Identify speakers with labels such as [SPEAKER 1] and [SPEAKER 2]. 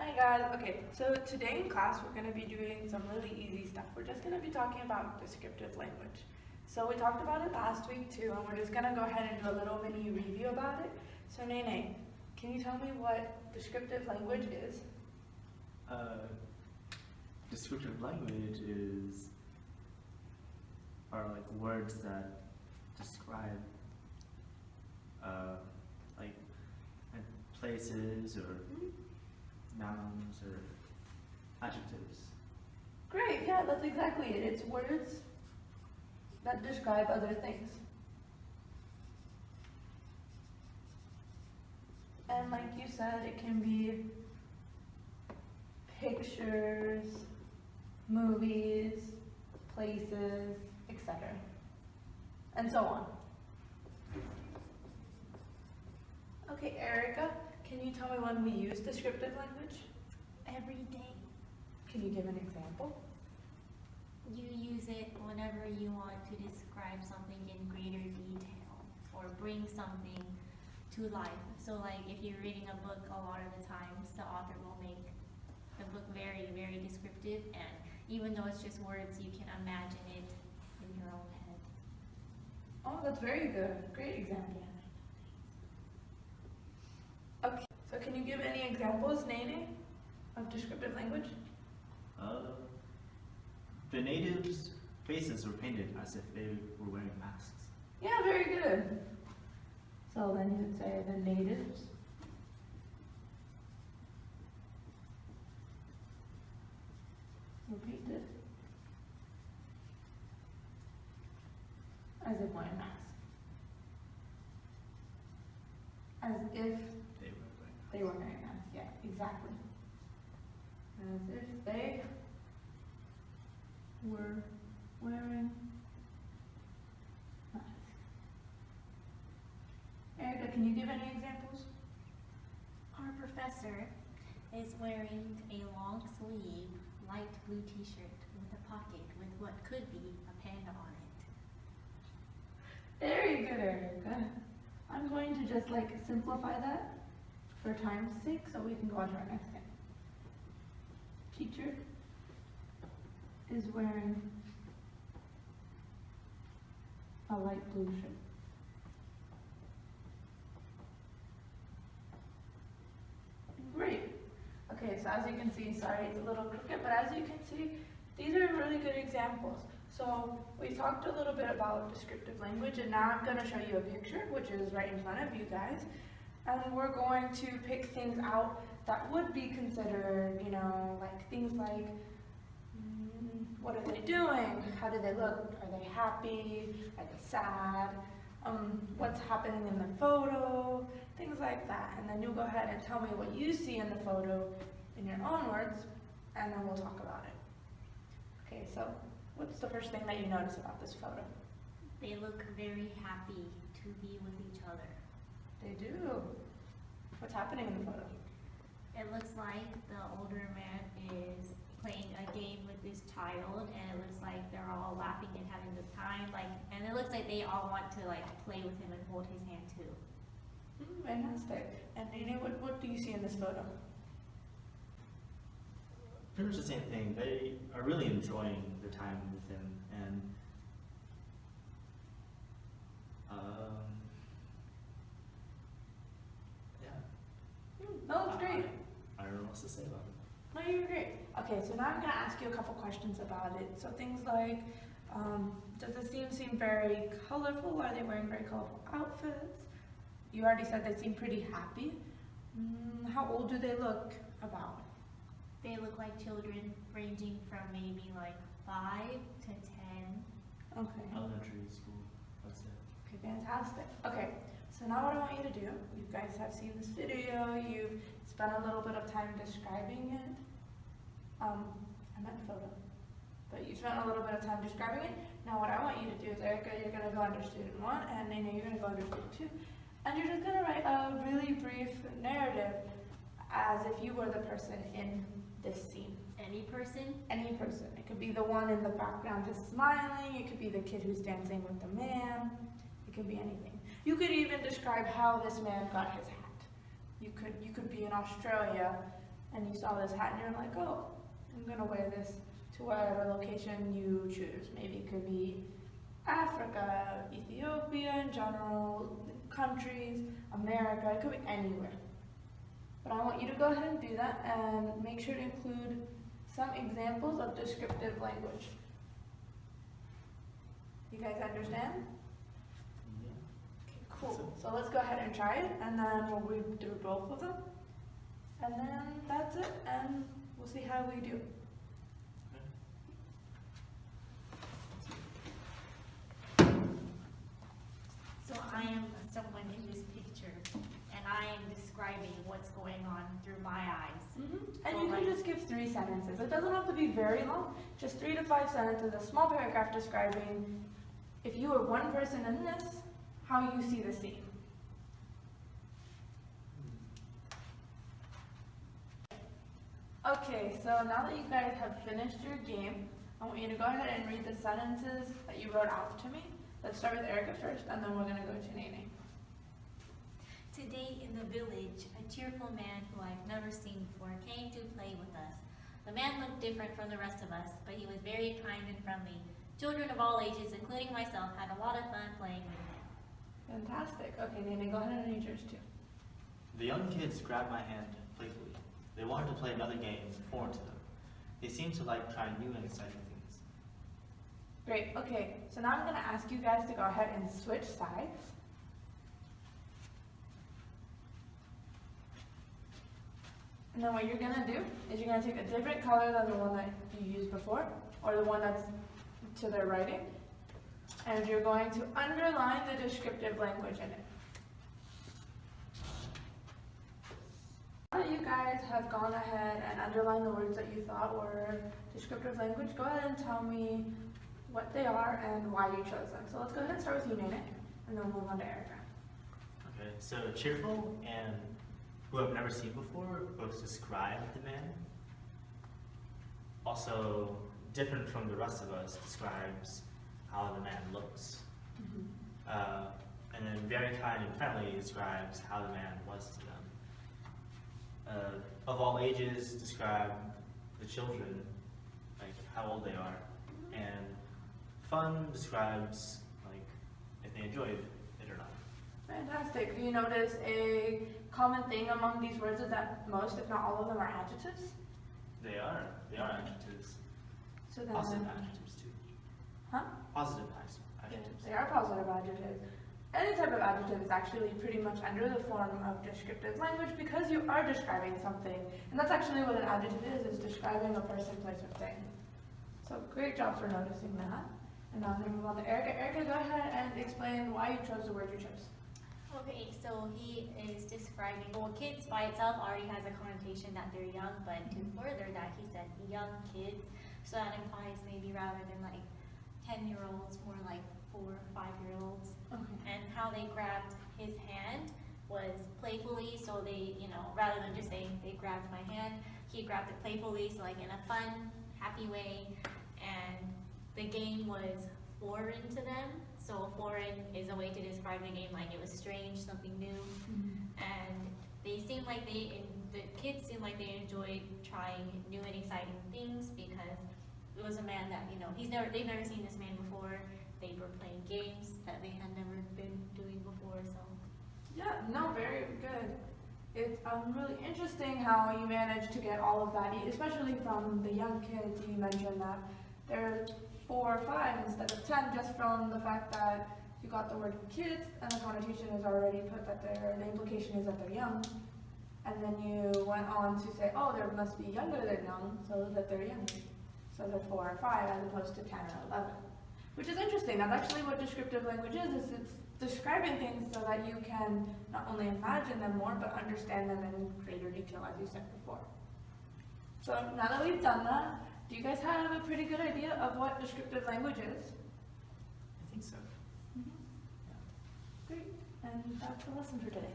[SPEAKER 1] Hi guys. Okay, so today in class we're going to be doing some really easy stuff. We're just going to be talking about descriptive language. So we talked about it last week too, and we're just going to go ahead and do a little mini review about it. So Nene, can you tell me what descriptive language is?
[SPEAKER 2] Descriptive language are like words that describe like places or nouns or adjectives.
[SPEAKER 1] Great, yeah, that's exactly it. It's words that describe other things. And like you said, it can be pictures, movies, places, etc. And so on. Okay, Erica, can you tell me when we use descriptive language?
[SPEAKER 3] Every day.
[SPEAKER 1] Can you give an example?
[SPEAKER 3] You use it whenever you want to describe something in greater detail or bring something to life. So like if you're reading a book, a lot of the times the author will make the book very, very descriptive, and even though it's just words, you can imagine it in your own head.
[SPEAKER 1] Oh, that's very good. Great example. Okay, so can you give any examples, Nene, of descriptive language?
[SPEAKER 2] The natives' faces were painted as if they were wearing masks.
[SPEAKER 1] Yeah, very good. So then you would say the natives were painted as if wearing masks. As if
[SPEAKER 2] They were wearing masks.
[SPEAKER 1] they were wearing masks, yeah, exactly. As if they were wearing masks. Erica, can you give any examples?
[SPEAKER 3] Our professor is wearing a long sleeve light blue t-shirt with a pocket with what could be a panda on it.
[SPEAKER 1] Very good, Erica. I'm going to just like simplify that for time's sake so we can go on to our next thing. Teacher is wearing a light blue shirt. Great. Okay, so as you can see, sorry it's a little crooked, but as you can see, these are really good examples. So we talked a little bit about descriptive language, and now I'm going to show you a picture, which is right in front of you guys. And we're going to pick things out that would be considered, like things like, what are they doing? How do they look? Are they happy? Are they sad? What's happening in the photo? Things like that. And then you'll go ahead and tell me what you see in the photo in your own words, and then we'll talk about it. Okay, so what's the first thing that you notice about this photo?
[SPEAKER 3] They look very happy to be with each other.
[SPEAKER 1] They do. What's happening in the photo?
[SPEAKER 3] It looks like the older man is playing a game with this child, and it looks like they're all laughing and having a good time. And it looks like they all want to play with him and hold his hand too.
[SPEAKER 1] Fantastic. And Nene, what do you see in this photo?
[SPEAKER 2] Pretty much the same thing. They are really enjoying their time with him, and yeah.
[SPEAKER 1] No, it's great.
[SPEAKER 2] I don't know what else to say about it.
[SPEAKER 1] No, you're great. Okay, so now I'm going to ask you a couple questions about it. So things like, does the scene seem very colorful? Are they wearing very colorful outfits? You already said they seem pretty happy. How old do they look about?
[SPEAKER 3] They look like children ranging from maybe 5 to 10.
[SPEAKER 1] Okay.
[SPEAKER 2] Elementary school, let's say.
[SPEAKER 1] Okay, fantastic. Okay, so now what I want you to do, you guys have seen this video, you've spent a little bit of time describing it. I meant photo. But you spent a little bit of time describing it. Now what I want you to do is, Erica, you're going to go under student 1, and Nene, you're going to go under student 2. And you're just going to write a really brief narrative as if you were the person in this scene.
[SPEAKER 3] Any person?
[SPEAKER 1] Any person. It could be the one in the background just smiling. It could be the kid who's dancing with the man. It could be anything. You could even describe how this man got his hat. You could be in Australia and you saw this hat and you're like, oh, I'm gonna wear this to whatever location you choose. Maybe it could be Africa, Ethiopia in general, countries, America, it could be anywhere. But I want you to go ahead and do that and make sure to include some examples of descriptive language. You guys understand?
[SPEAKER 2] Yeah.
[SPEAKER 1] Okay, cool. So let's go ahead and try it, and then we'll read through both of them. And then that's it, and we'll see how we do.
[SPEAKER 3] So I am someone in this picture, and I am describing what's going on through my eyes.
[SPEAKER 1] And
[SPEAKER 3] So
[SPEAKER 1] you can
[SPEAKER 3] like-
[SPEAKER 1] just give 3 sentences. It doesn't have to be very long, just 3 to 5 sentences, a small paragraph describing, if you were one person in this, how you see the scene. Okay, so now that you guys have finished your game, I want you to go ahead and read the sentences that you wrote out to me. Let's start with Erica first, and then we're going to go to Nene.
[SPEAKER 3] Today in the village, a cheerful man who I've never seen before came to play with us. The man looked different from the rest of us, but he was very kind and friendly. Children of all ages, including myself, had a lot of fun playing with him.
[SPEAKER 1] Fantastic. Okay, Nene, go ahead and read yours too.
[SPEAKER 2] The young kids grabbed my hand playfully. They wanted to play another game foreign to them. They seemed to like trying new and exciting things.
[SPEAKER 1] Great. Okay, so now I'm going to ask you guys to go ahead and switch sides. And then what you're going to do is you're going to take a different color than the one that you used before, or the one that's to their writing, and you're going to underline the descriptive language in it. Now that you guys have gone ahead and underlined the words that you thought were descriptive language, go ahead and tell me what they are and why you chose them. So let's go ahead and start with you, Nene, and then we'll move on to Erica.
[SPEAKER 2] Okay, so cheerful and who I've never seen before both describe the man. Also, different from the rest of us describes how the man looks. And then very kind and friendly describes how the man was to them. Of all ages describe the children, like how old they are. And fun describes like if they enjoyed it or not.
[SPEAKER 1] Fantastic. Do you notice a common thing among these words is that most, if not all of them, are adjectives?
[SPEAKER 2] They are adjectives.
[SPEAKER 1] So then,
[SPEAKER 2] Positive adjectives too.
[SPEAKER 1] huh?
[SPEAKER 2] Positive adjectives.
[SPEAKER 1] They are positive adjectives. Any type of adjective is actually pretty much under the form of descriptive language because you are describing something. And that's actually what an adjective is describing a person, place, or thing. So great job for noticing that. And now I'm going to move on to Erica. Erica, go ahead and explain why you chose the word you chose.
[SPEAKER 3] Okay, so he is describing, well, kids by itself already has a connotation that they're young, but to further that, he said young kids. So that implies maybe rather than like 10-year-olds, more like 4 or 5-year-olds.
[SPEAKER 1] Okay.
[SPEAKER 3] And how they grabbed his hand was playfully, so they, rather than just saying they grabbed my hand, he grabbed it playfully, so like in a fun, happy way. And the game was foreign to them. So foreign is a way to describe the game, like it was strange, something new. And they seemed like the kids seemed like they enjoyed trying new and exciting things because it was a man that, they've never seen this man before. They were playing games that they had never been doing before, so.
[SPEAKER 1] Yeah, no, very good. It's really interesting how you managed to get all of that, especially from the young kids. You mentioned that they're 4 or 5 instead of 10, just from the fact that you got the word kids and the connotation is already put that the implication is that they're young. And then you went on to say, oh, there must be younger than young, so that they're young. So they're 4 or 5 as opposed to 10 or 11. Which is interesting. That's actually what descriptive language is it's describing things so that you can not only imagine them more, but understand them in greater detail, as you said before. So now that we've done that, do you guys have a pretty good idea of what descriptive language is?
[SPEAKER 2] I think so.
[SPEAKER 1] Great. And that's the lesson for today.